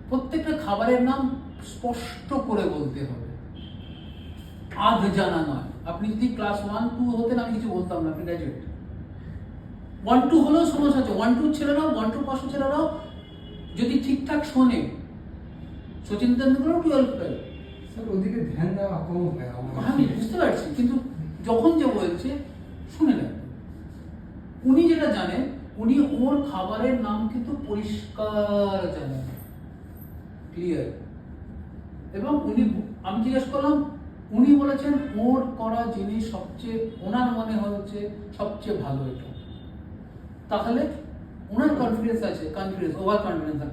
প্রত্যেকটা খাবারের নাম স্পষ্ট করে বলতে হবে, আধ জানা নয়। আপনি যদি ক্লাস 1-2 হতেন আমি কিছু বলতাম না, আপনি গ্র্যাজুয়েট। 1-2 হলেও সমস্যা আছে। 1-2 ছেলেরাও 1-2 পাশ ছেলেরাও যদি ঠিকঠাক শোনে, সচিন তেন্ডুলকরও 12 ফেল। স্যার ওদিকে ধ্যান দেওয়া কম হয় আমার। আমি বুঝতে পারছি, কিন্তু যখন যে বলছে শুনে নেন। উনি যেটা জানেন, উনি ওর খাবারের নাম কিন্তু পরিষ্কার জানেন, ক্লিয়ার। এবং উনি, আমি জিজ্ঞেস করলাম, উনি বলেছেন ওর করা জিনিস সবচেয়ে, ওনার মনে হচ্ছে সবচেয়ে ভালো এটা। তাহলে ওনার কনফিডেন্স আছে,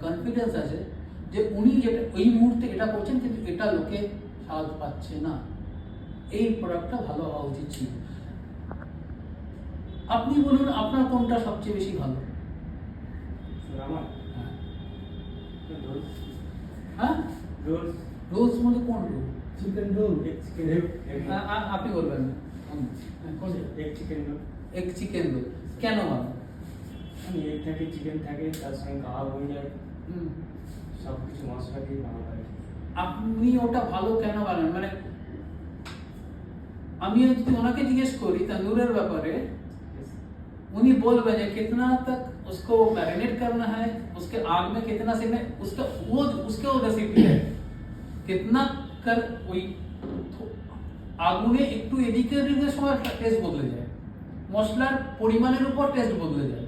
কনফিডেন্স আছে যে উনি যেটা ওই মুহূর্তে এটা করছেন, কিন্তু এটা লোকে স্বাদ পাচ্ছে না, এই প্রোডাক্টটা ভালো হওয়া উচিত ছিল। আপনি বলুন আপনার কোনটা সবচেয়ে বেশি ভালো? আমার হ্যাঁ, রোলস রোলস মধ্যে কোন রোল? চিকেন রোল, আপনি বলবেন না। Egg chicken roll. Egg chicken roll কেন ভালো? এগ থাকে, চিকেন থাকে, তার সঙ্গে কাবাব হয়ে যায়, হুম। সব কিছু মশলা দিয়ে ভালো লাগে। আপনি ওটা ভালো কেন বানান? মানে আমি যদি ওনাকে জিজ্ঞেস করি तंदूरेर ব্যাপারে, उन्हीं बोल बजे कितना तक उसको मैरिनेट करना है, उसके आग में कितना सेकना है, उसका वो रेसिपी है। कितना कर ওই আগুনে একটু এদিকে ওদিকে সময় টেস্ট বদলে যায়, মশলার পরিমাণের উপর টেস্ট বদলে যায়।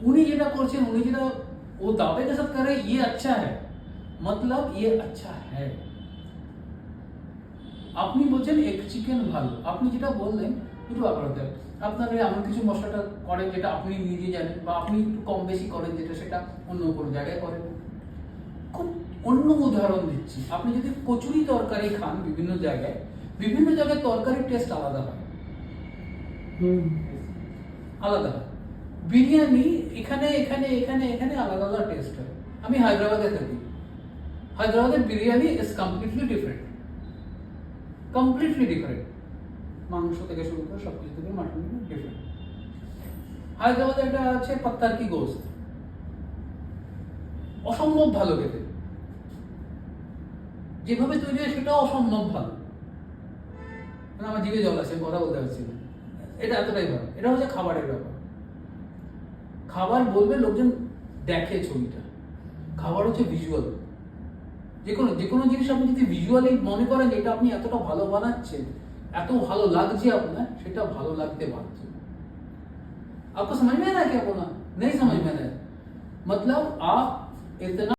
উনি যেটা করছেন, উনি যেটা ও দাবে के साथ करे ये अच्छा है, मतलब ये अच्छा है। আপনি বলছেন এগ চিকেন ভালো, আপনি যেটা বললেন দুটো ব্যাপার হতে হবে। আপনার এমন কিছু মশলাটা করেন যেটা আপনি নিজে জানেন, বা আপনি একটু কম বেশি করেন যেটা সেটা অন্য কোনো জায়গায় করেন। খুব অন্য উদাহরণ দিচ্ছি, আপনি যদি কচুরি তরকারি খান বিভিন্ন জায়গায় তরকারির টেস্ট আলাদা হয়, আলাদা হয়। বিরিয়ানি এখানে এখানে এখানে এখানে আলাদা আলাদা টেস্ট হয়। আমি হায়দ্রাবাদে থাকি, হায়দ্রাবাদের বিরিয়ানি ইজ কমপ্লিটলি ডিফারেন্ট, মাংস থেকে শুরু করে সবকিছু থেকে মাটন ডিফারেন্ট। হায়দ্রাবাদে একটা আছে পাত্তার কি গোস্ত, অসম্ভব ভালো খেতে, যেভাবে তৈরি হয় সেটাও অসম্ভব ভালো। মানে আমার জিভে জল আছে, কথা বলতে পারছি না, এটা এতটাই ভালো। এটা হচ্ছে খাবারের ব্যাপার। খাবার বলবে লোকজন দেখে ছবিটা, খাবার হচ্ছে ভিজুয়াল। যে কোনো জিনিস আপনি যদি ভিজুয়ালি মনে করেন যে এটা আপনি এতটা ভালো বানাচ্ছেন, এত ভালো লাগছে আপনার, সেটা ভালো লাগতে বাধ্য। आपको समझ में आ रहा है क्या बोला? नहीं समझ में आ रहा है। मतलब आप इतना